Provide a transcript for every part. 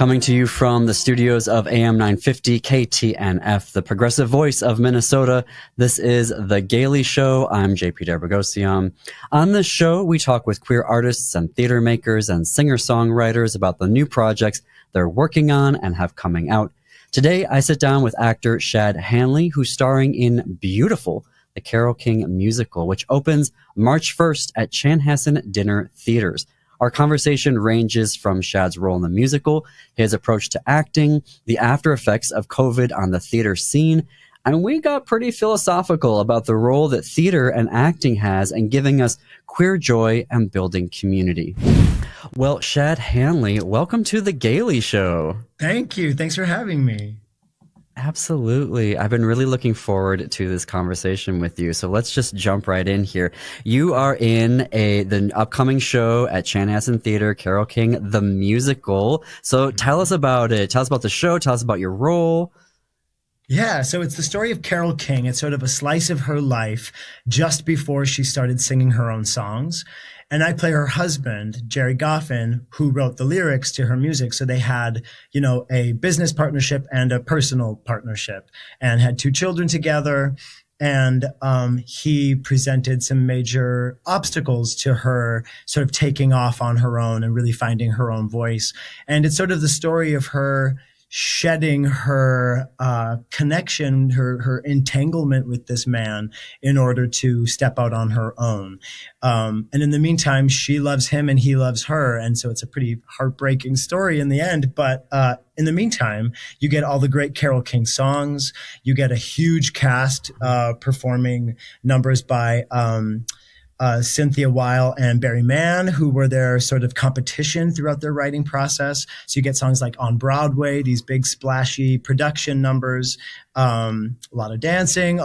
Coming to you from the studios of AM 950 KTNF, the progressive voice of Minnesota. This is The Gaily Show. I'm JP Darbogosian. On this show, we talk with queer artists and theater makers and singer-songwriters about the new projects they're working on and have coming out. Today, I sit down with actor Shad Hanley, who's starring in Beautiful, the Carole King musical, which opens March 1st at Chanhassen Dinner Theaters. Our conversation ranges from Shad's role in the musical, his approach to acting, the after effects of COVID on the theater scene, and we got pretty philosophical about the role that theater and acting has in giving us queer joy and building community. Well, Shad Hanley, welcome to The Gaily Show. Thank you. Thanks for having me. Absolutely. I've been really looking forward to this conversation with you. So let's just jump right in here. You are in the upcoming show at Chanhassen Theater, Carole King, the musical. So tell us about it. Tell us about the show. Tell us about your role. Yeah, so it's the story of Carole King. It's sort of a slice of her life just before she started singing her own songs. And I play her husband, Jerry Goffin, who wrote the lyrics to her music. So they had, a business partnership and a personal partnership and had 2 children together. And he presented some major obstacles to her sort of taking off on her own and really finding her own voice. And it's sort of the story of her shedding her connection, her entanglement with this man in order to step out on her own. And in the meantime, she loves him and he loves her. And so it's a pretty heartbreaking story in the end. But in the meantime, you get all the great Carole King songs. You get a huge cast performing numbers by Cynthia Weil and Barry Mann, who were their sort of competition throughout their writing process. So you get songs like On Broadway, these big splashy production numbers, a lot of dancing,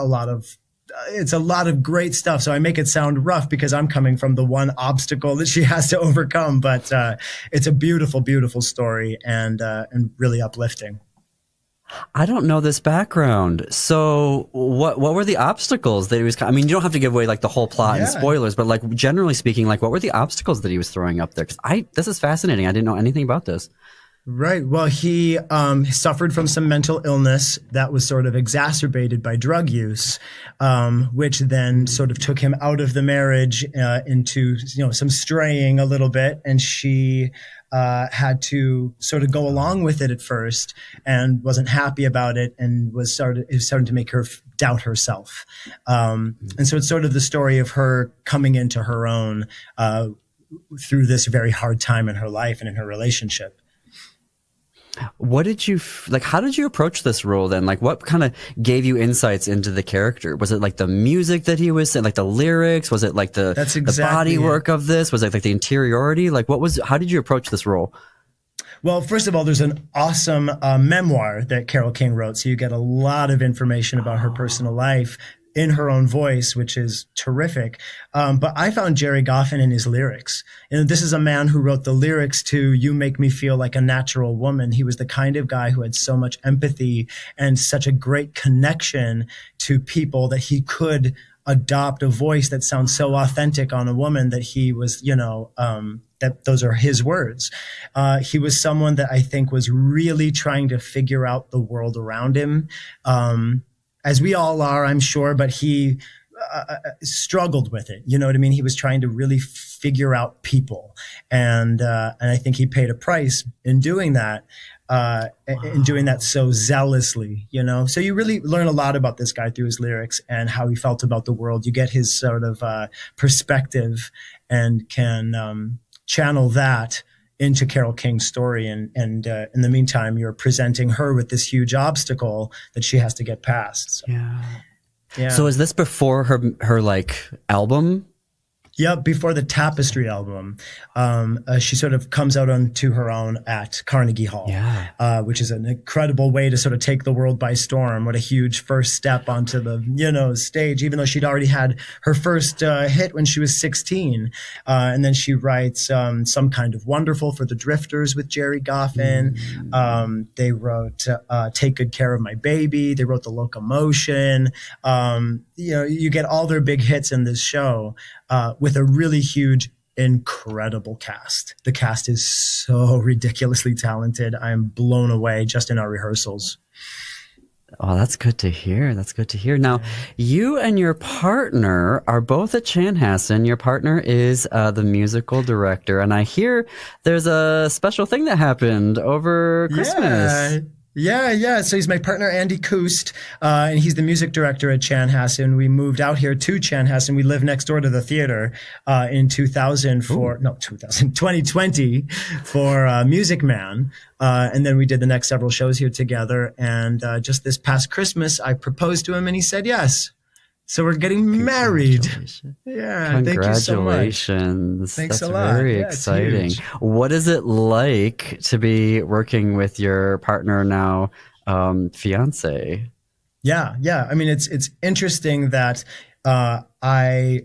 it's a lot of great stuff. So I make it sound rough because I'm coming from the one obstacle that she has to overcome. But it's a beautiful, beautiful story and really uplifting. I don't know this background. So what were the obstacles that he was, I mean, you don't have to give away like the whole plot and spoilers, but like generally speaking, like what were the obstacles that he was throwing up there? Cause this is fascinating. I didn't know anything about this. Right. Well, he suffered from some mental illness that was sort of exacerbated by drug use, which then sort of took him out of the marriage into, some straying a little bit. And she had to sort of go along with it at first and wasn't happy about it and it was starting to make her doubt herself. And so it's sort of the story of her coming into her own through this very hard time in her life and in her relationship. What did you how did you approach this role then? Like what kind of gave you insights into the character? Was it like the music that he was saying, like the lyrics? Was it like the body work of this? Was it like the interiority? Like how did you approach this role? Well, first of all, there's an awesome memoir that Carole King wrote. So you get a lot of information about her personal life in her own voice, which is terrific. But I found Jerry Goffin in his lyrics. And this is a man who wrote the lyrics to You Make Me Feel Like a Natural Woman. He was the kind of guy who had so much empathy and such a great connection to people that he could adopt a voice that sounds so authentic on a woman that he was, that those are his words. He was someone that I think was really trying to figure out the world around him. As we all are, I'm sure, but he struggled with it. You know what I mean? He was trying to really figure out people. And I think he paid a price in doing that, so zealously, So you really learn a lot about this guy through his lyrics and how he felt about the world. You get his sort of perspective and can channel that into Carole King's story. And in the meantime, you're presenting her with this huge obstacle that she has to get past. So, yeah. So is this before her like album? Yeah, before the Tapestry album, she sort of comes out onto her own at Carnegie Hall, which is an incredible way to sort of take the world by storm. What a huge first step onto the, stage, even though she'd already had her first hit when she was 16. And then she writes Some Kind of Wonderful for the Drifters with Jerry Goffin. They wrote Take Good Care of My Baby. They wrote The Locomotion. You get all their big hits in this show with a really huge incredible cast. The cast is so ridiculously talented. I'm blown away just in our rehearsals. Oh, that's good to hear. That's good to hear. Now, you and your partner are both at Chanhassen. Your partner is the musical director, and I hear there's a special thing that happened over Christmas. Yeah. So he's my partner, Andy Koost, and he's the music director at Chanhassen. We moved out here to Chanhassen. We live next door to the theater in 2020 for Music Man. And then we did the next several shows here together. And just this past Christmas, I proposed to him and he said yes. So we're getting married. Yeah. Congratulations. Thanks That's a lot. very Yeah, it's exciting. huge. What is it like to be working with your partner now, fiance? Yeah. I mean, it's interesting that I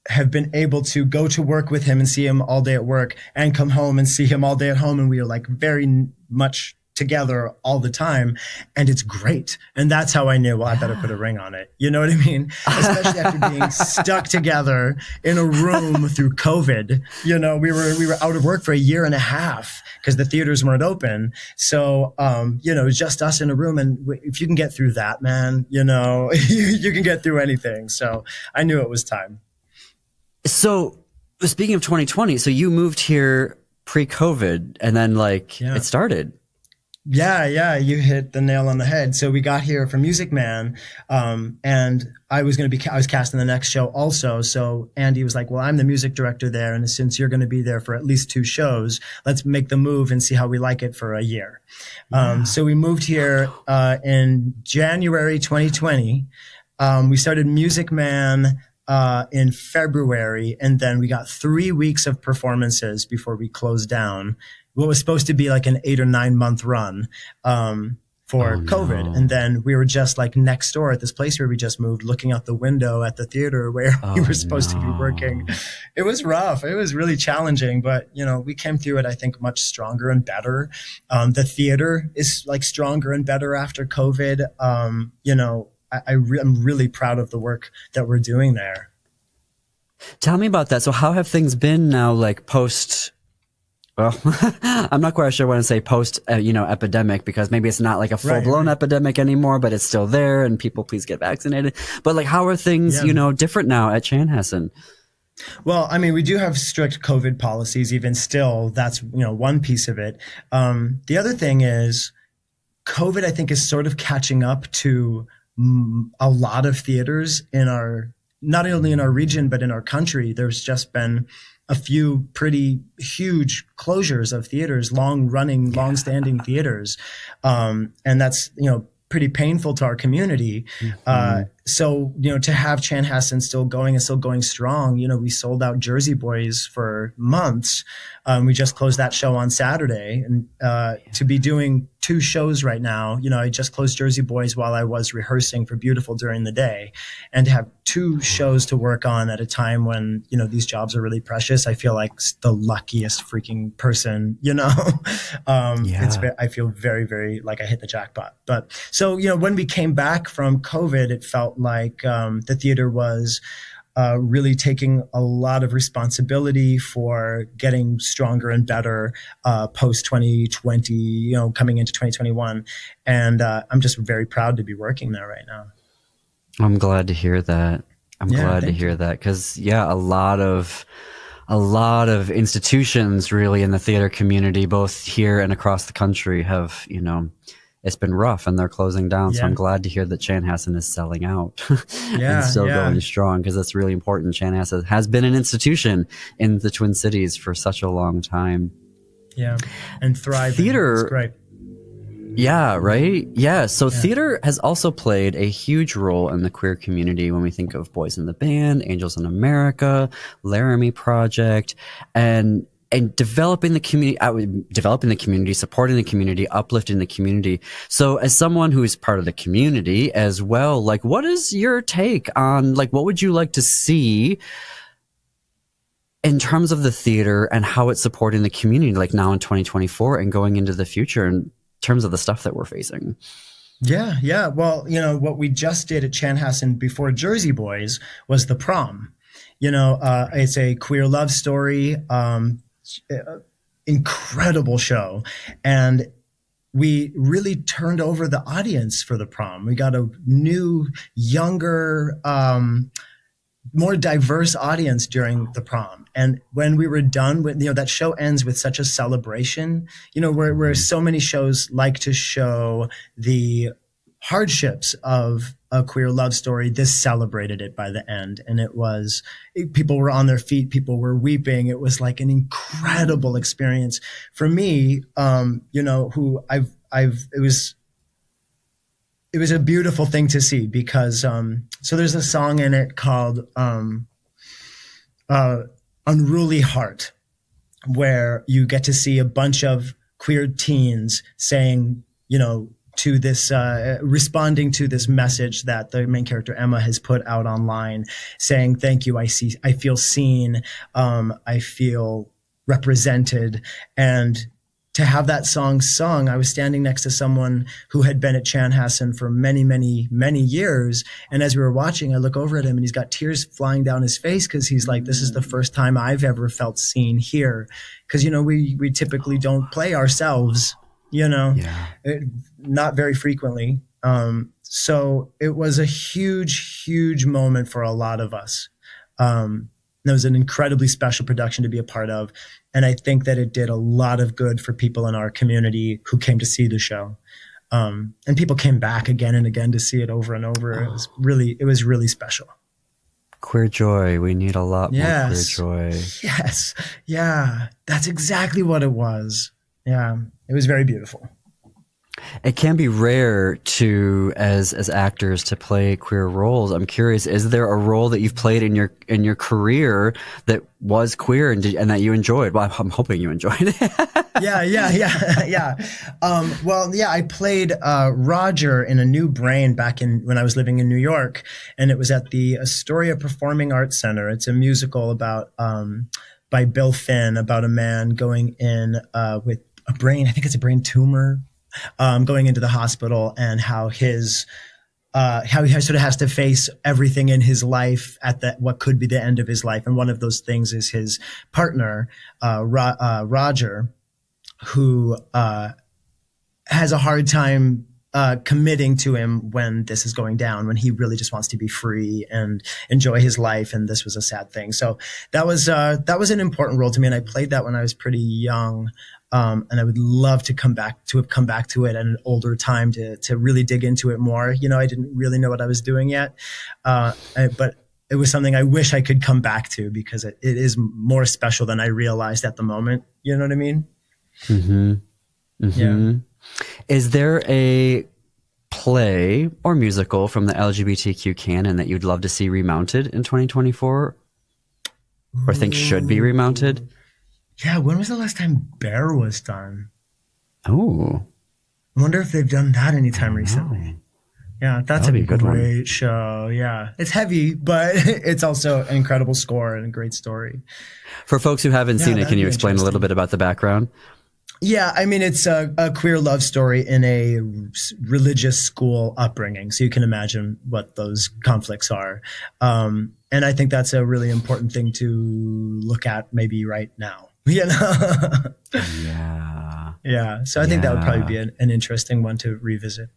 have been able to go to work with him and see him all day at work and come home and see him all day at home. And we are like very much together all the time, and it's great. And that's how I knew, well, I better put a ring on it. You know what I mean? Especially after being stuck together in a room through COVID. You know, we were out of work for a year and a half because the theaters weren't open. So, you know, just us in a room. And if you can get through that, man, you know, you can get through anything. So I knew it was time. So speaking of 2020, so you moved here pre-COVID and then it started. Yeah, you hit the nail on the head. So we got here for Music Man, and I was cast in the next show also. So Andy was like, well, I'm the music director there, and since you're going to be there for at least 2 shows, let's make the move and see how we like it for a year. So we moved here in January 2020. We started Music Man in February, and then we got 3 weeks of performances before we closed down what was supposed to be like an 8 or 9 month run for COVID. No. And then we were just like next door at this place where we just moved, looking out the window at the theater where we were supposed to be working. It was rough. It was really challenging, but you know, we came through it, I think, much stronger and better. The theater is like stronger and better after COVID. You know, I'm really proud of the work that we're doing there. Tell me about that. So how have things been now, like post? Well, I'm not quite sure when to say post, epidemic, because maybe it's not like a full-blown epidemic anymore, but it's still there, and people please get vaccinated. But like, how are things, different now at Chanhassen? Well, I mean, we do have strict COVID policies, even still. That's, one piece of it. The other thing is COVID, I think, is sort of catching up to a lot of theaters not only in our region, but in our country. There's just been a few pretty huge closures of theaters, long-standing theaters. And that's, pretty painful to our community. So, to have Chanhassen still going and still going strong, we sold out Jersey Boys for months. We just closed that show on Saturday, and to be doing 2 shows right now, I just closed Jersey Boys while I was rehearsing for Beautiful during the day, and to have 2 shows to work on at a time when, these jobs are really precious. I feel like the luckiest freaking person, I feel very, very like I hit the jackpot. But so, when we came back from COVID, it felt like the theater was really taking a lot of responsibility for getting stronger and better post 2020, coming into 2021. And I'm just very proud to be working there right now. I'm glad to hear that. I'm glad to hear that, because a lot of institutions really in the theater community, both here and across the country, have it's been rough and they're closing down. So I'm glad to hear that Chanhassen is selling out and still going strong, because that's really important. Chanhassen has been an institution in the Twin Cities for such a long time. Yeah, and thriving. Theater, it's great. Yeah, right? Yeah, so theater has also played a huge role in the queer community when we think of Boys in the Band, Angels in America, Laramie Project, and developing the community, supporting the community, uplifting the community. So as someone who is part of the community as well, like, what is your take on, like, what would you like to see in terms of the theater and how it's supporting the community, like now in 2024 and going into the future in terms of the stuff that we're facing? Yeah. Well, what we just did at Chanhassen before Jersey Boys was the prom. It's a queer love story, incredible show. And we really turned over the audience for the prom. We got a new, younger, more diverse audience during the prom. And when we were done with, that show ends with such a celebration, where so many shows like to show the hardships of a queer love story. This celebrated it by the end. And people were on their feet. People were weeping. It was like an incredible experience for me, it was a beautiful thing to see because, so there's a song in it called, Unruly Heart, where you get to see a bunch of queer teens saying, to this, responding to this message that the main character Emma has put out online, saying, "Thank you. I feel seen. I feel represented." And to have that song sung, I was standing next to someone who had been at Chanhassen for many, many, many years. And as we were watching, I look over at him and he's got tears flying down his face because he's like, this is the first time I've ever felt seen here. Because, we typically don't play ourselves, not very frequently. So it was a huge, huge moment for a lot of us. It was an incredibly special production to be a part of. And I think that it did a lot of good for people in our community who came to see the show. And people came back again and again to see it over and over. It was really special. Queer joy. We need a lot more queer joy. Yes. Yeah. That's exactly what it was. Yeah. It was very beautiful. It can be rare as actors to play queer roles. I'm curious, is there a role that you've played in your career that was queer and that you enjoyed? Well, I'm hoping you enjoyed it. Yeah. I played Roger in A New Brain when I was living in New York, and it was at the Astoria Performing Arts Center. It's a musical about by Bill Finn about a man going in with a brain. I think it's a brain tumor. Going into the hospital and how he sort of has to face everything in his life at what could be the end of his life. And one of those things is his partner, Roger, who has a hard time committing to him when this is going down, when he really just wants to be free and enjoy his life. And this was a sad thing. So that was an important role to me. And I played that when I was pretty young. And I would love to come back to it at an older time to really dig into it more. I didn't really know what I was doing yet. But it was something I wish I could come back to because it is more special than I realized at the moment. You know what I mean? Mm-hmm. Mm-hmm. Yeah. Is there a play or musical from the LGBTQ canon that you'd love to see remounted in 2024 or think should be remounted? Yeah, when was the last time Bear was done? Oh. I wonder if they've done that anytime recently. Yeah, that's a great show. Yeah. It's heavy, but it's also an incredible score and a great story. For folks who haven't seen it, can you explain a little bit about the background? Yeah, I mean, it's a queer love story in a religious school upbringing. So you can imagine what those conflicts are. And I think that's a really important thing to look at maybe right now. Yeah. So I think that would probably be an interesting one to revisit.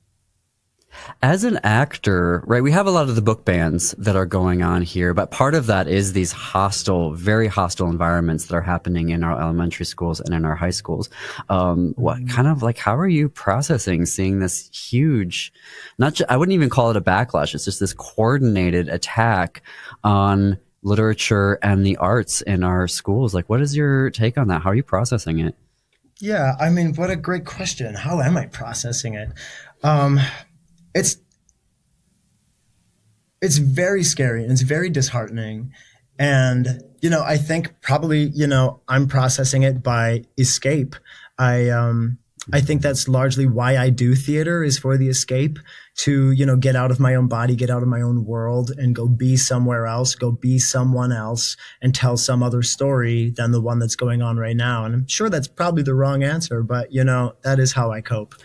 As an actor, right, we have a lot of the book bans that are going on here, but part of that is these very hostile environments that are happening in our elementary schools and in our high schools. How are you processing seeing this huge, I wouldn't even call it a backlash. It's just this coordinated attack on literature and the arts in our schools. Like, what is your take on that? How are you processing it? Yeah, I mean, what a great question. How am I processing it? It's very scary and it's very disheartening. And, I think probably, I'm processing it by escape. I think that's largely why I do theater, is for the escape, to, get out of my own body, get out of my own world and go be somewhere else, go be someone else and tell some other story than the one that's going on right now. And I'm sure that's probably the wrong answer, but, that is how I cope.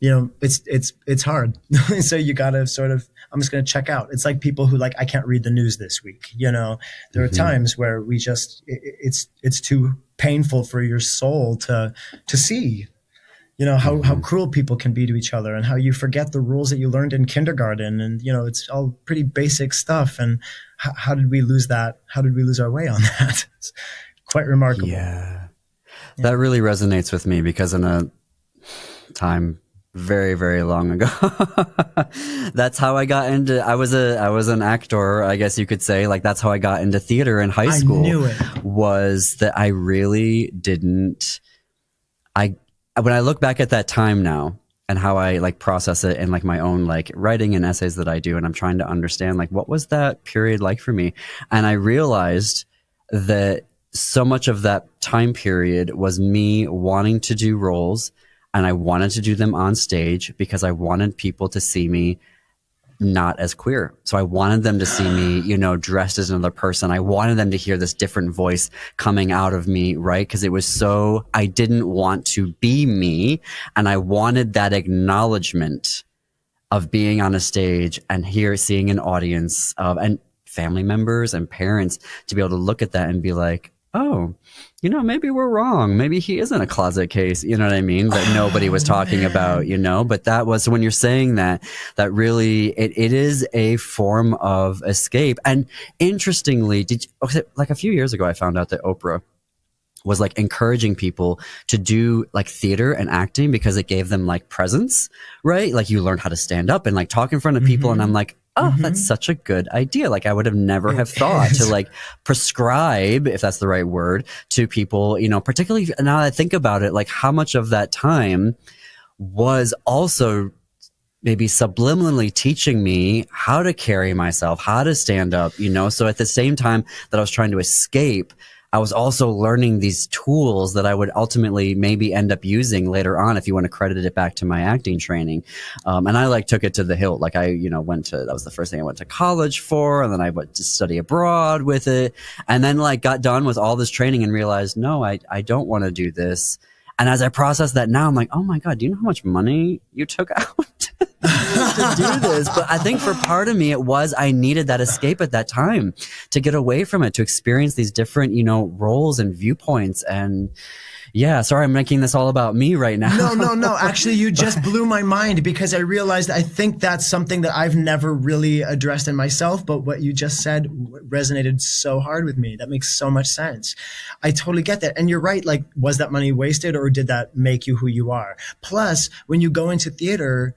It's hard. So you got to sort of I'm just going to check out. It's like people who like, I can't read the news this week. You know, there are times where we just, it's too painful for your soul to see, you know, how cruel people can be to each other and how you forget the rules that you learned in kindergarten. And, you know, it's all pretty basic stuff. And how did we lose that? How did we lose our way on that? It's quite remarkable. Yeah. That really resonates with me because in a time very, very long ago, that's how I got into, I was an actor, I guess you could say. Like, that's how I got into theater in high school. I knew it. Was that I really didn't, when I look back at that time now and how I like process it in like my own like writing and essays that I do, and I'm trying to understand like what was that period like for me, and I realized that so much of that time period was me wanting to do roles, and I wanted to do them on stage because I wanted people to see me not as queer. So I wanted them to see me, you know, dressed as another person. I wanted them to hear this different voice coming out of me, right? Because it was so, I didn't want to be me, and I wanted that acknowledgement of being on a stage and seeing an audience of, and family members and parents to be able to look at that and be like, oh, you know, maybe we're wrong. Maybe he isn't a closet case. You know what I mean? That nobody was talking about, you know, but that was, when you're saying that really, it is a form of escape. And interestingly, like a few years ago, I found out that Oprah was like encouraging people to do like theater and acting because it gave them like presence, right? Like you learn how to stand up and like talk in front of people. And I'm like, oh, that's such a good idea. Like I would have never have thought to like prescribe, if that's the right word, to people, you know, particularly now that I think about it, like how much of that time was also maybe subliminally teaching me how to carry myself, how to stand up, you know? So at the same time that I was trying to escape, I was also learning these tools that I would ultimately maybe end up using later on if you want to credit it back to my acting training. And I like took it to the hilt. Like I, you know, that was the first thing I went to college for. And then I went to study abroad with it. And then like got done with all this training and realized, no, I don't want to do this. And as I process that now, I'm like, oh my God, do you know how much money you took out to do this? But I think for part of me, it was, I needed that escape at that time to get away from it, to experience these different, you know, roles and viewpoints. And yeah, sorry, I'm making this all about me right now. No. Actually, you just blew my mind because I realized I think that's something that I've never really addressed in myself. But what you just said resonated so hard with me. That makes so much sense. I totally get that. And you're right. Like, was that money wasted or did that make you who you are? Plus, when you go into theater,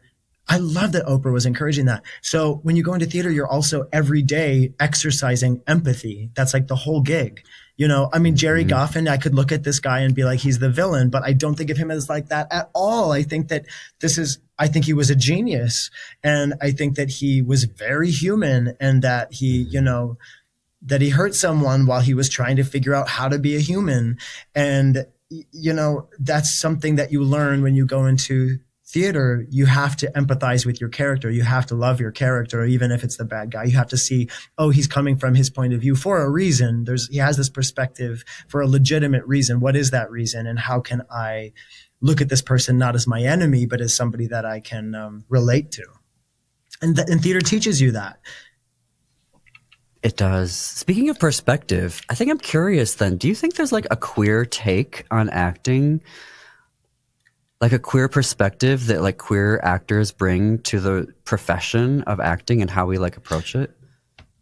I love that Oprah was encouraging that. So when you go into theater, you're also every day exercising empathy. That's like the whole gig. You know, I mean, Jerry Goffin, I could look at this guy and be like, he's the villain, but I don't think of him as like that at all. I think that I think he was a genius. And I think that he was very human and that he, you know, that he hurt someone while he was trying to figure out how to be a human. And, you know, that's something that you learn when you go into theater. You have to empathize with your character. You have to love your character, even if it's the bad guy. You have to see, oh, he's coming from his point of view for a reason. He has this perspective for a legitimate reason. What is that reason? And how can I look at this person not as my enemy, but as somebody that I can relate to? And theater teaches you that. It does. Speaking of perspective, I think I'm curious then, do you think there's like a queer take on acting? Like a queer perspective that like queer actors bring to the profession of acting and how we like approach it?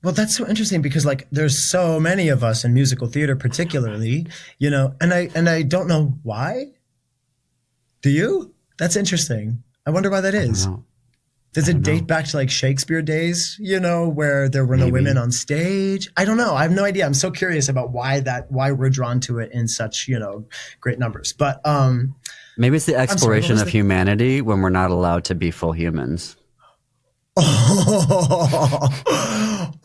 Well, that's so interesting because like there's so many of us in musical theater particularly, you know, and I don't know why. Do you? That's interesting. I wonder why that is. Does it date back to like Shakespeare days, you know, where there were no women on stage? I don't know. I have no idea. I'm so curious about why we're drawn to it in such, you know, great numbers. But maybe it's the exploration of humanity when we're not allowed to be full humans.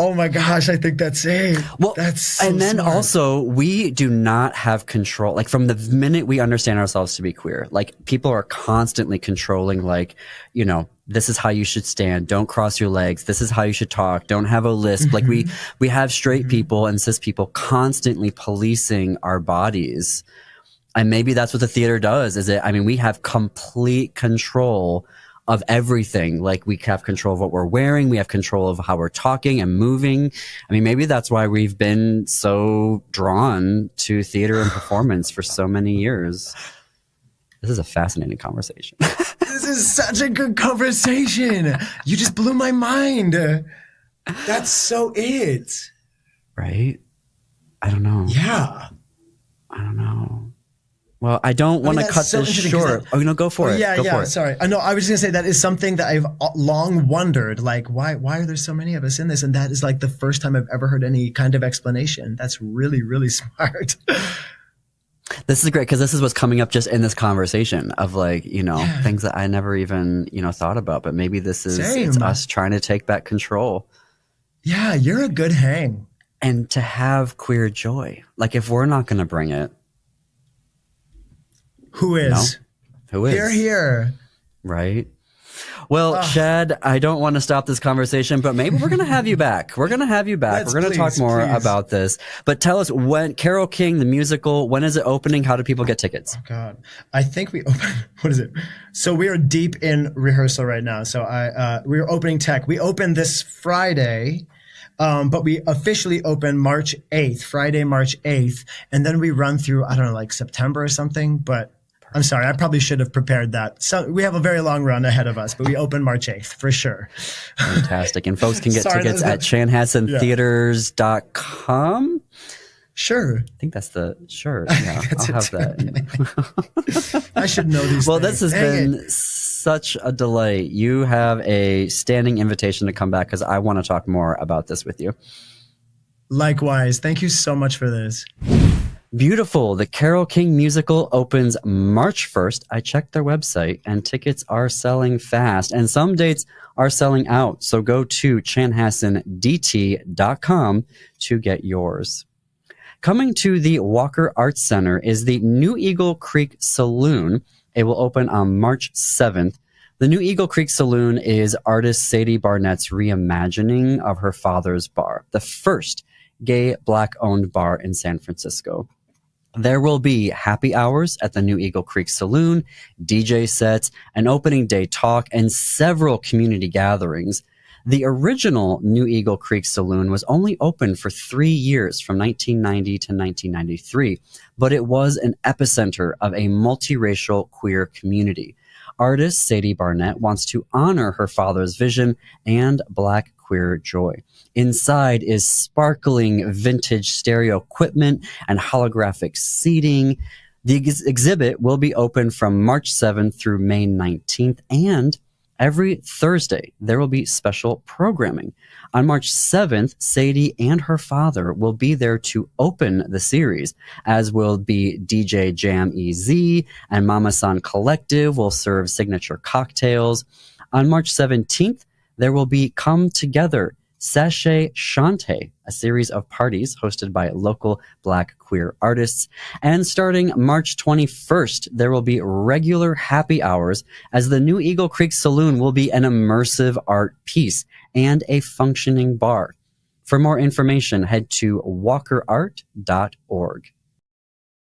Oh my gosh, I think that's it. Well, that's so and then smart. also we do not have control. Like from the minute we understand ourselves to be queer, like people are constantly controlling, like, you know, this is how you should stand. Don't cross your legs. This is how you should talk. Don't have a lisp. Like we have straight people and cis people constantly policing our bodies. And maybe that's what the theater does, is it? I mean, we have complete control of everything. Like we have control of what we're wearing. We have control of how we're talking and moving. I mean, maybe that's why we've been so drawn to theater and performance for so many years. This is a fascinating conversation. This is such a good conversation. You just blew my mind. That's so it. Right? I don't know. Yeah. I don't know. Well, I don't want to cut this short. Oh, no, go for it. Yeah, go for it. Sorry. I know. I was just gonna say that is something that I've long wondered. Like, why are there so many of us in this? And that is like the first time I've ever heard any kind of explanation. That's really, really smart. This is great because this is what's coming up just in this conversation of like, things that I never even, thought about. But maybe this is it's us trying to take back control. Yeah, you're a good hang. And to have queer joy. Like if we're not going to bring it. Who is? Who is? Here. Right. Well, Shad, I don't want to stop this conversation, but maybe we're going to have you back. We're going to have you back. We're going to talk more about this. But tell us when Carole King, the musical, when is it opening? How do people get tickets? Oh, God. I think we open, what is it? So we are deep in rehearsal right now. So we're opening tech. We open this Friday. But we officially open March 8th, Friday, March 8th. And then we run through, I don't know, like September or something. But I'm sorry, I probably should have prepared that. So we have a very long run ahead of us, but we open March 8th for sure. Fantastic. And folks can get tickets at chanhassentheaters.com. Sure. I think that's the sure. Yeah, I'll have that. I should know these Well, things. This has been such a delight. You have a standing invitation to come back because I want to talk more about this with you. Likewise. Thank you so much for this. Beautiful. The Carole King musical opens March 1st. I checked their website and tickets are selling fast and some dates are selling out. So go to chanhassendt.com to get yours. Coming to the Walker Arts Center is the New Eagle Creek Saloon. It will open on March 7th. The New Eagle Creek Saloon is artist Sadie Barnett's reimagining of her father's bar, the first gay Black-owned bar in San Francisco. There will be happy hours at the New Eagle Creek Saloon, DJ sets, an opening day talk, and several community gatherings. The original New Eagle Creek Saloon was only open for 3 years from 1990 to 1993, but it was an epicenter of a multiracial queer community. Artist Sadie Barnett wants to honor her father's vision and Black queer joy. Inside is sparkling vintage stereo equipment and holographic seating. The exhibit will be open from March 7th through May 19th, and every Thursday, there will be special programming. On March 7th, Sadie and her father will be there to open the series, as will be DJ Jam EZ, and Mama San Collective will serve signature cocktails. On March 17th, there will be Come Together, Sachet Shante, a series of parties hosted by local Black queer artists. And starting March 21st, there will be regular happy hours as the New Eagle Creek Saloon will be an immersive art piece and a functioning bar. For more information, head to walkerart.org.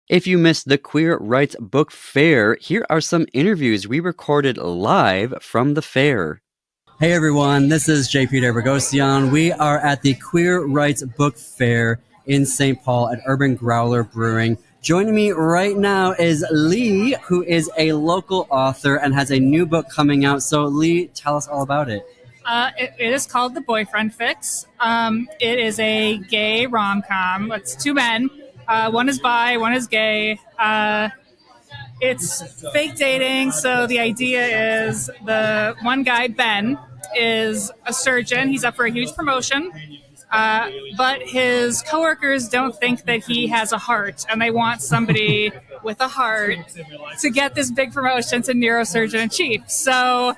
If you missed the Queer Rights Book Fair, here are some interviews we recorded live from the fair. Hey everyone, this is JP Derbergosian. We are at the Queer Rights Book Fair in St. Paul at Urban Growler Brewing. Joining me right now is Lee, who is a local author and has a new book coming out. So Lee, tell us all about it. It is called The Boyfriend Fix. It is a gay rom-com. It's two men. One is bi, one is gay. It's fake dating, so the idea is the one guy, Ben, is a surgeon. He's up for a huge promotion, but his coworkers don't think that he has a heart, and they want somebody with a heart to get this big promotion to neurosurgeon in chief. So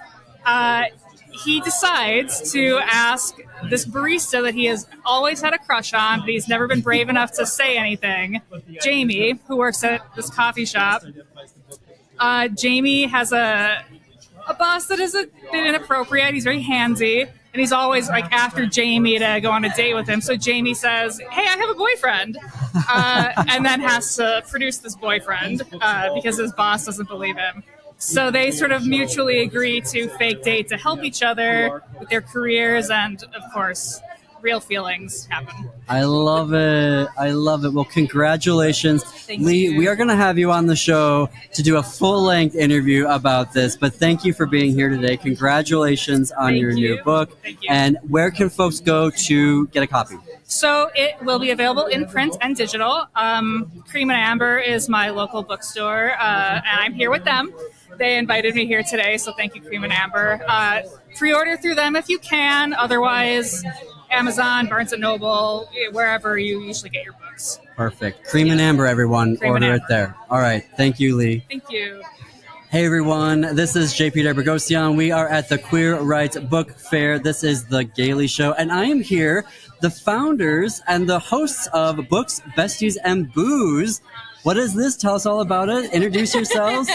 he decides to ask this barista that he has always had a crush on, but he's never been brave enough to say anything, Jamie, who works at this coffee shop. Jamie has a boss that is a bit inappropriate. He's very handsy, and he's always like after Jamie to go on a date with him. So Jamie says, "Hey, I have a boyfriend," and then has to produce this boyfriend because his boss doesn't believe him. So they sort of mutually agree to fake date to help each other with their careers, and of course, real feelings happen. I love it. I love it. Well, congratulations. Thank Lee, you. we are going to have you on the show to do a full-length interview about this, but thank you for being here today. Congratulations on Thank your you. new book. Thank you. And where can folks go to get a copy? So it will be available in print and digital. Cream and Amber is my local bookstore, and I'm here with them. They invited me here today, so thank you, Cream and Amber. Pre-order through them if you can. Otherwise, Amazon, Barnes & Noble, wherever you usually get your books. Perfect. Cream and Amber, everyone. Cream and Order it Amber. there. All right. Thank you, Lee. Thank you. Hey everyone, this is JP Derbogosian. We are at the Queer Rights Book Fair. This is the Gaily Show, and I am here, the founders and the hosts of Books, Besties, and Booze. What is this? Tell us all about it. Introduce yourselves.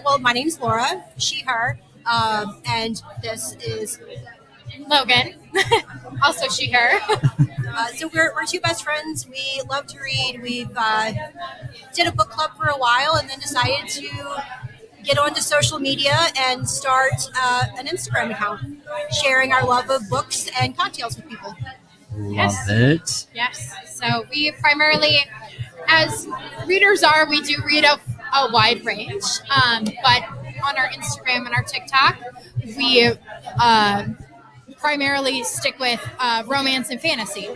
Well, my name's Laura, she, her, and this is Logan, also she, her. so we're two best friends. We love to read. We've did a book club for a while and then decided to get onto social media and start an Instagram account, sharing our love of books and cocktails with people. Love it. Yes. So we primarily, as readers are, we do read a wide range. But on our Instagram and our TikTok, we primarily stick with romance and fantasy.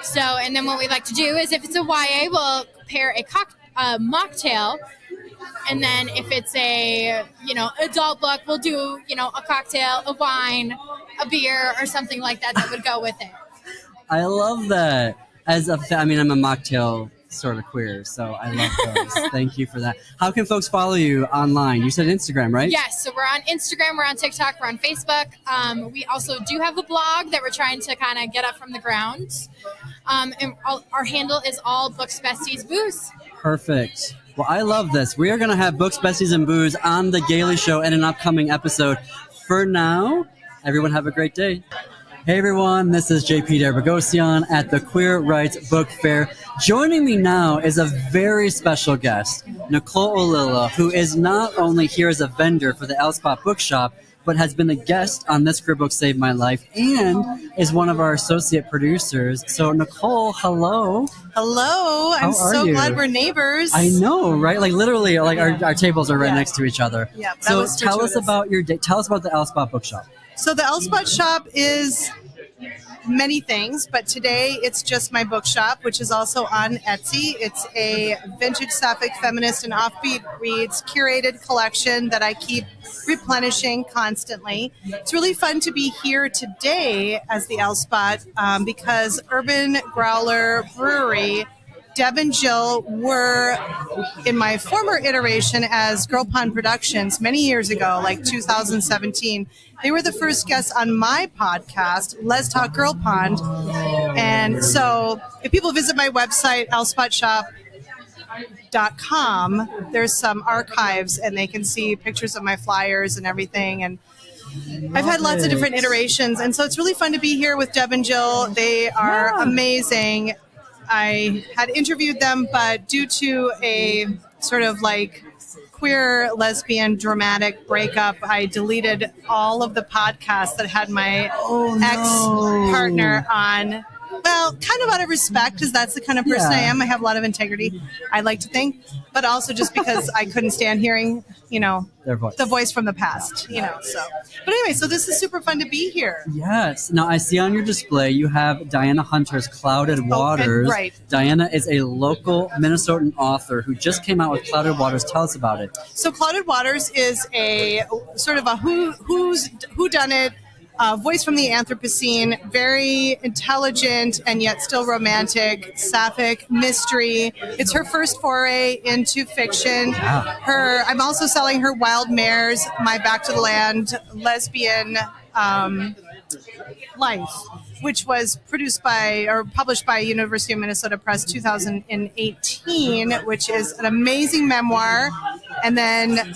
So, and then what we like to do is if it's a YA, we'll pair a mocktail. And then if it's a, adult book, we'll do, a cocktail, a wine, a beer, or something like that would go with it. I love that. I'm a mocktail sort of queer, so I love those. Thank you for that. How can folks follow you online? You said Instagram, right? Yes, so we're on Instagram, we're on TikTok, we're on Facebook. We also do have a blog that we're trying to kind of get up from the ground. And our handle is all Books, Besties, Booze. Perfect. Well, I love this. We are going to have Books, Besties, and Booze on The Gaily Show in an upcoming episode. For now, everyone have a great day. Hey everyone, this is JP Derbogosian at the Queer Rights Book Fair. Joining me now is a very special guest, Nicole Olilla, who is not only here as a vendor for the L Spot Bookshop, but has been a guest on This Queer Book Saved My Life and is one of our associate producers. So Nicole, hello. Hello. I'm so glad we're neighbors. I know, right? Like literally, like our tables are right next to each other. Yeah, that so was tell us fortuitous. about your day. Tell us about the L Spot Bookshop. So the L Spot shop is many things, but today it's just my bookshop, which is also on Etsy. It's a vintage sapphic feminist and offbeat reads curated collection that I keep replenishing constantly. It's really fun to be here today as the L Spot because Urban Growler Brewery, Deb and Jill were in my former iteration as Girl Pond Productions many years ago, like 2017. They were the first guests on my podcast, Let's Talk Girl Pond. And so if people visit my website, lspotshop.com, there's some archives and they can see pictures of my flyers and everything. And I've had lots of different iterations. And so it's really fun to be here with Deb and Jill. They are amazing. I had interviewed them, but due to a sort of like queer, lesbian, dramatic breakup, I deleted all of the podcasts that had my ex-partner on. Well, kind of out of respect, because that's the kind of person I am. I have a lot of integrity, I like to think, but also just because I couldn't stand hearing, Their voice. the voice from the past, so. But anyway, so this is super fun to be here. Yes. Now, I see on your display you have Diana Hunter's Clouded Waters. right. Diana is a local Minnesotan author who just came out with Clouded Waters. Tell us about it. So Clouded Waters is a sort of a whodunit, voice from the Anthropocene, very intelligent and yet still romantic, sapphic mystery. It's her first foray into fiction. I'm also selling her Wild Mares, My Back to the Land lesbian life, which was published by University of Minnesota Press 2018, which is an amazing memoir. And then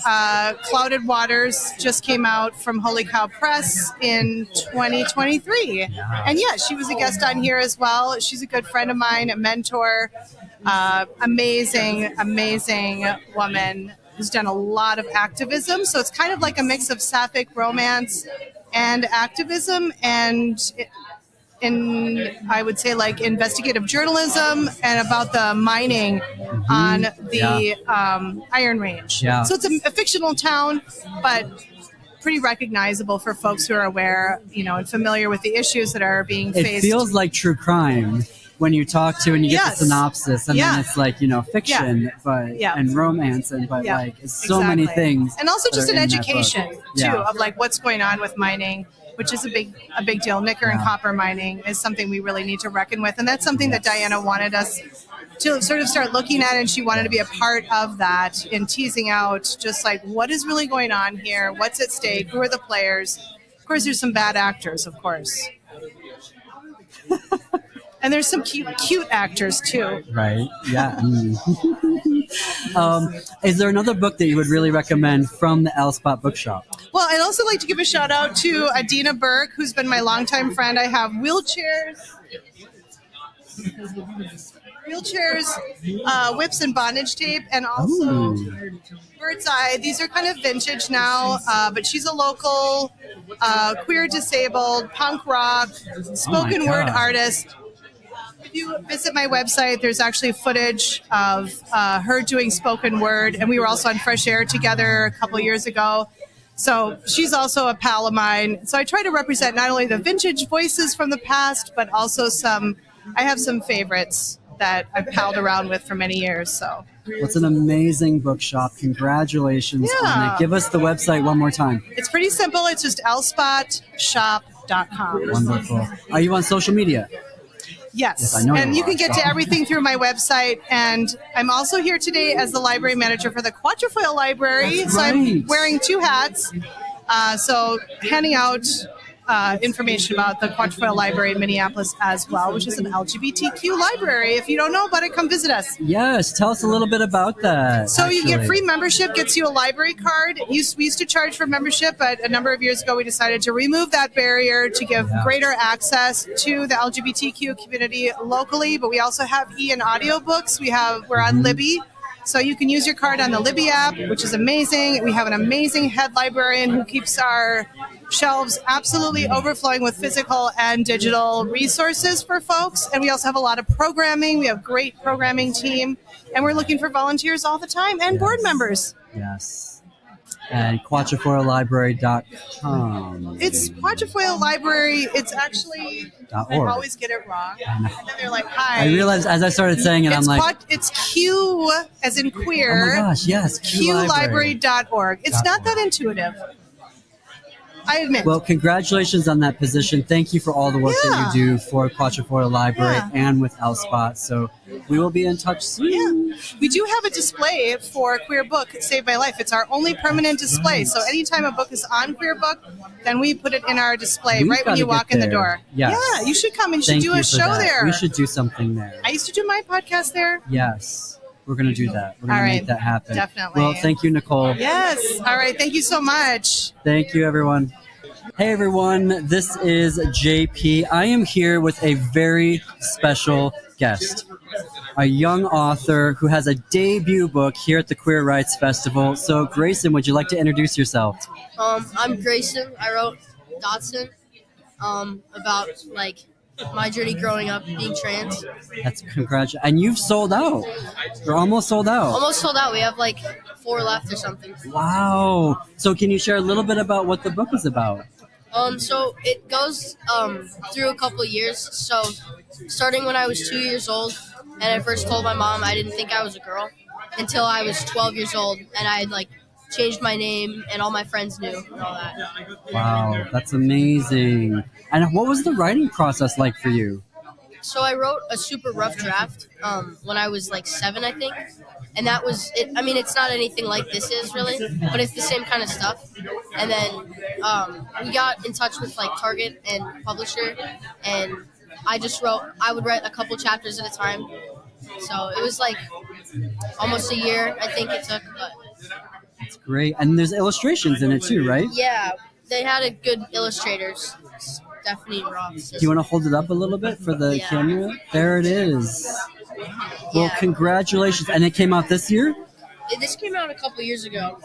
Clouded Waters just came out from Holy Cow Press in 2023. And she was a guest on here as well. She's a good friend of mine, a mentor, amazing woman who's done a lot of activism. So it's kind of like a mix of sapphic romance and activism, and in, I would say, like investigative journalism and about the mining on the Iron Range. Yeah. So it's a fictional town, but pretty recognizable for folks who are aware, and familiar with the issues that are being faced. It feels like true crime when you talk to and you get the synopsis, and then it's like, fiction, but and romance, and like it's so many things. And also just an education too Yeah. of like what's going on with mining, which is a big deal. Nickel and copper mining is something we really need to reckon with, and that's something that Diana wanted us to sort of start looking at, and she wanted to be a part of that in teasing out just like what is really going on here, what's at stake, who are the players. Of course, there's some bad actors, of course. And there's some cute actors too. Right. Yeah. Is there another book that you would really recommend from the L Spot Bookshop? Well, I'd also like to give a shout out to Adina Burke, who's been my longtime friend. I have wheelchairs, whips and bondage tape, and also Bird's Eye. These are kind of vintage now, but she's a local queer, disabled, punk rock, spoken word artist. If you visit my website, there's actually footage of her doing spoken word, and we were also on Fresh Air together a couple years ago. So she's also a pal of mine. So I try to represent not only the vintage voices from the past, but also I have some favorites that I've palled around with for many years. So it's an amazing bookshop. Congratulations on it. Give us the website one more time. It's pretty simple. It's just lspotshop.com. Wonderful. Are you on social media? Yes, I know and you can get to everything through my website. And I'm also here today as the library manager for the Quatrefoil Library. So I'm wearing two hats. So handing out information about the Quatrefoil Library in Minneapolis as well, which is an LGBTQ library. If you don't know about it, come visit us. Yes, tell us a little bit about that. So you get free membership, gets you a library card. We used to charge for membership, but a number of years ago we decided to remove that barrier to give greater access to the LGBTQ community locally. But we also have and audiobooks. We're on Libby. So you can use your card on the Libby app, which is amazing. We have an amazing head librarian who keeps our shelves absolutely overflowing with physical and digital resources for folks. And we also have a lot of programming. We have a great programming team. And we're looking for volunteers all the time and board members. Yes. And quatrefoillibrary.com. It's Quatrefoil Library. It's actually, I always get it wrong. And then they're like, hi. I realized as I started saying it, I'm like... It's Q as in queer. Oh my gosh, yes. QLibrary.org. It's not that intuitive. I admit. Well, congratulations on that position. Thank you for all the work that you do for Quatrefoil Library and with L Spot. So we will be in touch soon. Yeah. We do have a display for Queer Book, Save My Life. It's our only permanent display. So anytime a book is on Queer Book, then we put it in our display right when you walk in the door. Yes. Yeah, you should come and you should do a show there. We should do something there. I used to do my podcast there. Yes. We're going to do that. We're going to make that happen. Definitely. Well, thank you, Nicole. Yes. All right. Thank you so much. Thank you, everyone. Hey, everyone. This is JP. I am here with a very special guest, a young author who has a debut book here at the Queer Rights Festival. So, Grayson, would you like to introduce yourself? I'm Grayson. I wrote Dotson about, my journey growing up being trans. That's congratulations. And you've sold out. You're almost sold out. Almost sold out. We have 4 left or something. Wow. So can you share a little bit about what the book is about? So it goes through a couple of years. So starting when I was 2 years old, and I first told my mom I didn't think I was a girl until I was 12 years old, and I had changed my name, and all my friends knew and all that. Wow, that's amazing. And what was the writing process like for you? So I wrote a super rough draft when I was 7, I think. And that was it. I mean, it's not anything like this is really, but it's the same kind of stuff. And then we got in touch with Target and publisher, and I would write a couple chapters at a time. So it was almost a year, I think it took. But that's great. And there's illustrations in it too, right? Yeah, they had a good illustrators. Stephanie Ross. Do you want to hold it up a little bit for the camera? There it is. Well, congratulations. And it came out this year? This came out a couple years ago.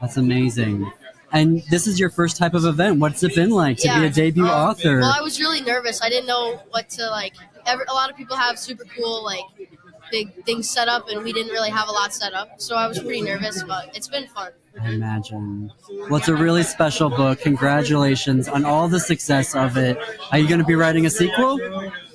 That's amazing. And this is your first type of event. What's it been like to be a debut author? Well, I was really nervous. I didn't know what to like. A lot of people have super cool like big things set up, and we didn't really have a lot set up. So I was pretty nervous, but it's been fun. I imagine. Well, it's a really special book. Congratulations on all the success of it. Are you going to be writing a sequel?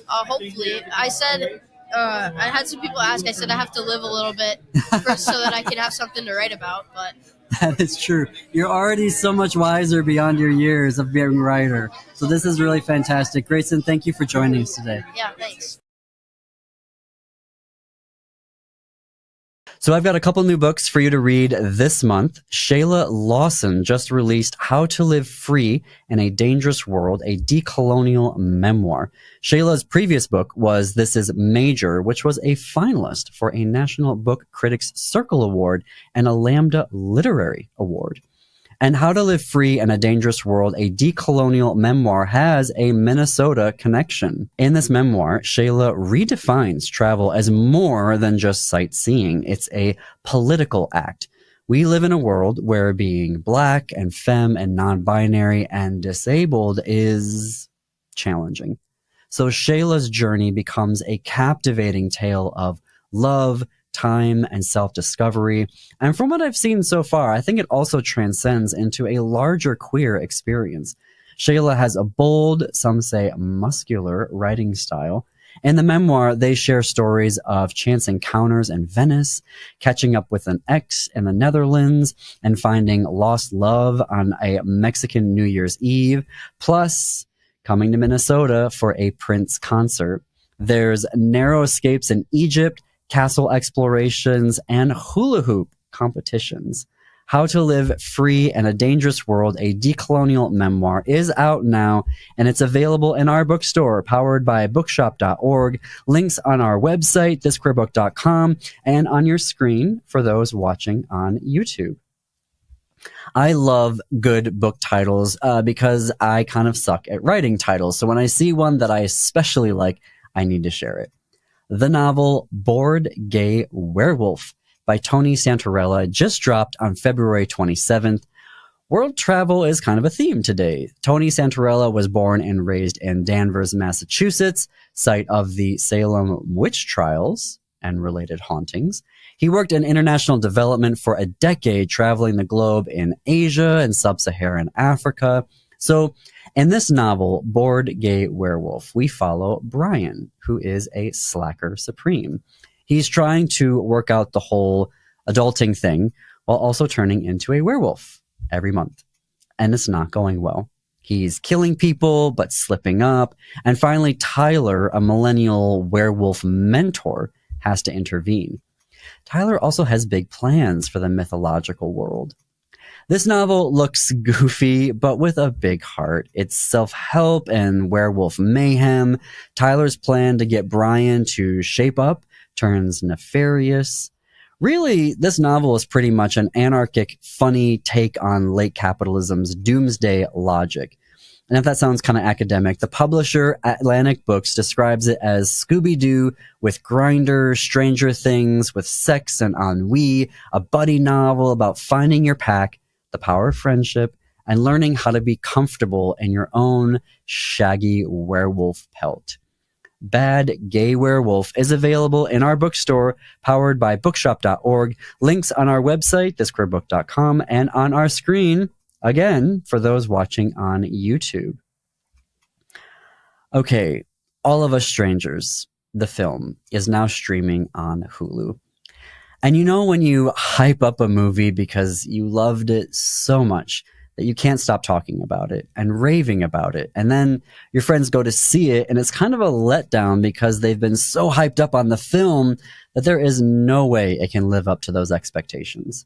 Hopefully. I said, I had some people ask, I said I have to live a little bit first so that I can have something to write about, but... That is true. You're already so much wiser beyond your years of being a writer. So this is really fantastic. Grayson, thank you for joining us today. Yeah, thanks. So I've got a couple new books for you to read this month. Shayla Lawson just released How to Live Free in a Dangerous World, a decolonial memoir. Shayla's previous book was This Is Major, which was a finalist for a National Book Critics Circle Award and a Lambda Literary Award. And How to Live Free in a Dangerous World, a decolonial memoir, has a Minnesota connection. In this memoir, Shayla redefines travel as more than just sightseeing. It's a political act. We live in a world where being Black and femme and non-binary and disabled is challenging. So Shayla's journey becomes a captivating tale of love, time, and self-discovery. And from what I've seen so far, I think it also transcends into a larger queer experience. Shayla has a bold, some say muscular, writing style. In the memoir, they share stories of chance encounters in Venice, catching up with an ex in the Netherlands, and finding lost love on a Mexican New Year's Eve, plus coming to Minnesota for a Prince concert. There's narrow escapes in Egypt, castle explorations, and hula hoop competitions. How to Live Free in a Dangerous World, a decolonial memoir, is out now, and it's available in our bookstore, powered by bookshop.org. Links on our website, thisqueerbook.com, and on your screen for those watching on YouTube. I love good book titles because I kind of suck at writing titles. So when I see one that I especially like, I need to share it. The novel Bored Gay Werewolf by Tony Santorella just dropped on February 27th. World travel is kind of a theme today. Tony Santorella was born and raised in Danvers, Massachusetts, site of the Salem witch trials and related hauntings. He worked in international development for a decade, traveling the globe in Asia and sub-Saharan Africa. So in this novel, Bored Gay Werewolf, we follow Brian, who is a slacker supreme. He's trying to work out the whole adulting thing while also turning into a werewolf every month. And it's not going well. He's killing people, but slipping up. And finally, Tyler, a millennial werewolf mentor, has to intervene. Tyler also has big plans for the mythological world. This novel looks goofy, but with a big heart. It's self-help and werewolf mayhem. Tyler's plan to get Brian to shape up turns nefarious. Really, this novel is pretty much an anarchic, funny take on late capitalism's doomsday logic. And if that sounds kind of academic, the publisher, Atlantic Books, describes it as Scooby-Doo with Grindr, Stranger Things with sex and ennui, a buddy novel about finding your pack, the power of friendship, and learning how to be comfortable in your own shaggy werewolf pelt. Bad Gay Werewolf is available in our bookstore, powered by bookshop.org. Links on our website, thisqueerbook.com, and on our screen, again, for those watching on YouTube. Okay, All of Us Strangers, the film, is now streaming on Hulu. And you know when you hype up a movie because you loved it so much that you can't stop talking about it and raving about it. And then your friends go to see it and it's kind of a letdown because they've been so hyped up on the film that there is no way it can live up to those expectations.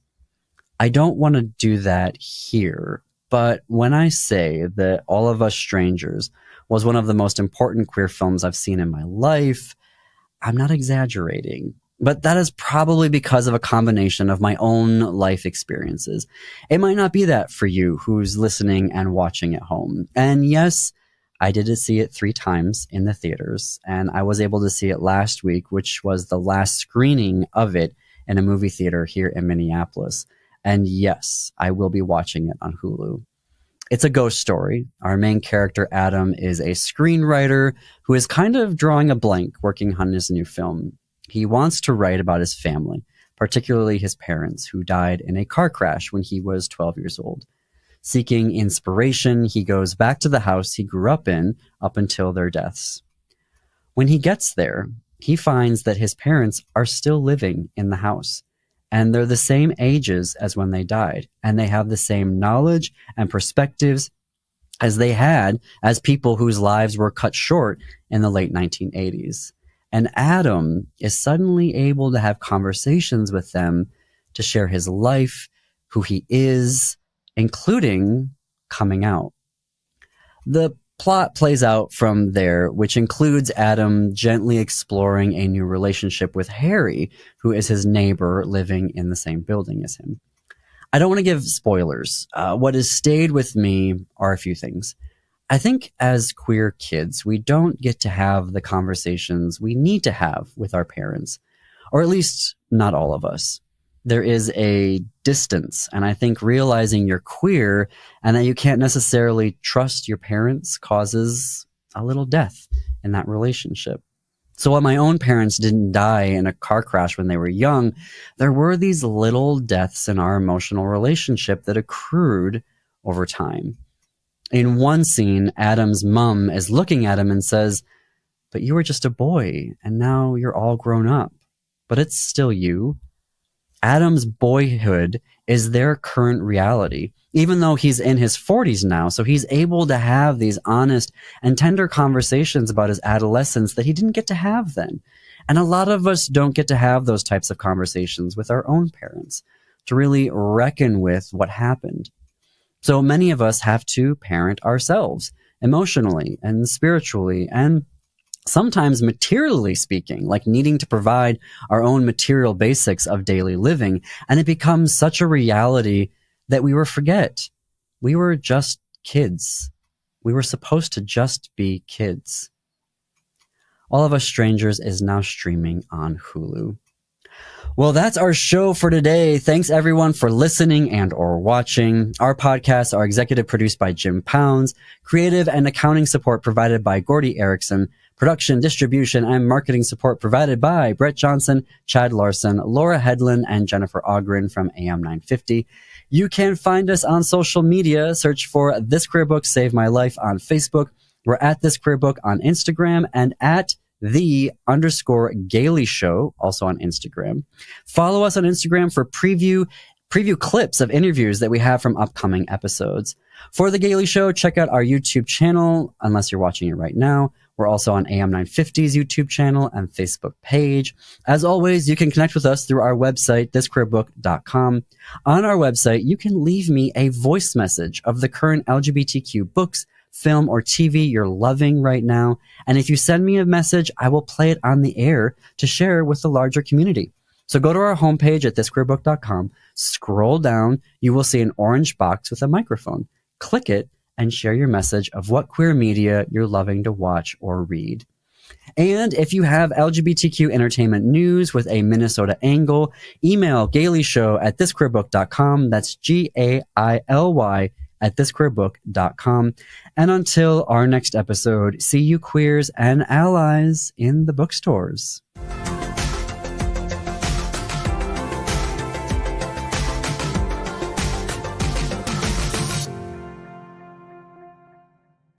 I don't want to do that here, but when I say that All of Us Strangers was one of the most important queer films I've seen in my life, I'm not exaggerating. But that is probably because of a combination of my own life experiences. It might not be that for you who's listening and watching at home. And yes, I did see it 3 times in the theaters, and I was able to see it last week, which was the last screening of it in a movie theater here in Minneapolis. And yes, I will be watching it on Hulu. It's a ghost story. Our main character, Adam, is a screenwriter who is kind of drawing a blank working on his new film. He wants to write about his family, particularly his parents, who died in a car crash when he was 12 years old. Seeking inspiration, he goes back to the house he grew up in up until their deaths. When he gets there, he finds that his parents are still living in the house, and they're the same ages as when they died, and they have the same knowledge and perspectives as they had as people whose lives were cut short in the late 1980s. And Adam is suddenly able to have conversations with them to share his life, who he is, including coming out. The plot plays out from there, which includes Adam gently exploring a new relationship with Harry, who is his neighbor living in the same building as him. I don't want to give spoilers. What has stayed with me are a few things. I think as queer kids, we don't get to have the conversations we need to have with our parents, or at least not all of us. There is a distance, and I think realizing you're queer and that you can't necessarily trust your parents causes a little death in that relationship. So while my own parents didn't die in a car crash when they were young, there were these little deaths in our emotional relationship that accrued over time. In one scene, Adam's mom is looking at him and says, "But you were just a boy, and now you're all grown up. But it's still you." Adam's boyhood is their current reality, even though he's in his 40s now. So he's able to have these honest and tender conversations about his adolescence that he didn't get to have then. And a lot of us don't get to have those types of conversations with our own parents to really reckon with what happened. So many of us have to parent ourselves emotionally and spiritually and sometimes materially speaking, like needing to provide our own material basics of daily living. And it becomes such a reality that we forget. We were just kids. We were supposed to just be kids. All of Us Strangers is now streaming on Hulu. Well, that's our show for today. Thanks everyone for listening and or watching. Our podcasts are executive produced by Jim Pounds, creative and accounting support provided by Gordy Erickson, production, distribution, and marketing support provided by Brett Johnson, Chad Larson, Laura Hedlund, and Jennifer Ogren from AM 950. You can find us on social media. Search for This Queer Book Saved My Life on Facebook. We're at This Queer Book on Instagram and at _Gaily Show, also on Instagram. Follow us on Instagram for preview clips of interviews that we have from upcoming episodes. For The Gaily Show, check out our YouTube channel, unless you're watching it right now. We're also on AM 950's YouTube channel and Facebook page. As always, you can connect with us through our website, thisqueerbook.com. On our website, you can leave me a voice message of the current LGBTQ books, film, or TV you're loving right now. And if you send me a message, I will play it on the air to share with the larger community. So go to our homepage at thisqueerbook.com, scroll down, you will see an orange box with a microphone. Click it and share your message of what queer media you're loving to watch or read. And if you have LGBTQ entertainment news with a Minnesota angle, email gailyshow at thisqueerbook.com. That's GAILY at thisqueerbook.com. And until our next episode, see you queers and allies in the bookstores.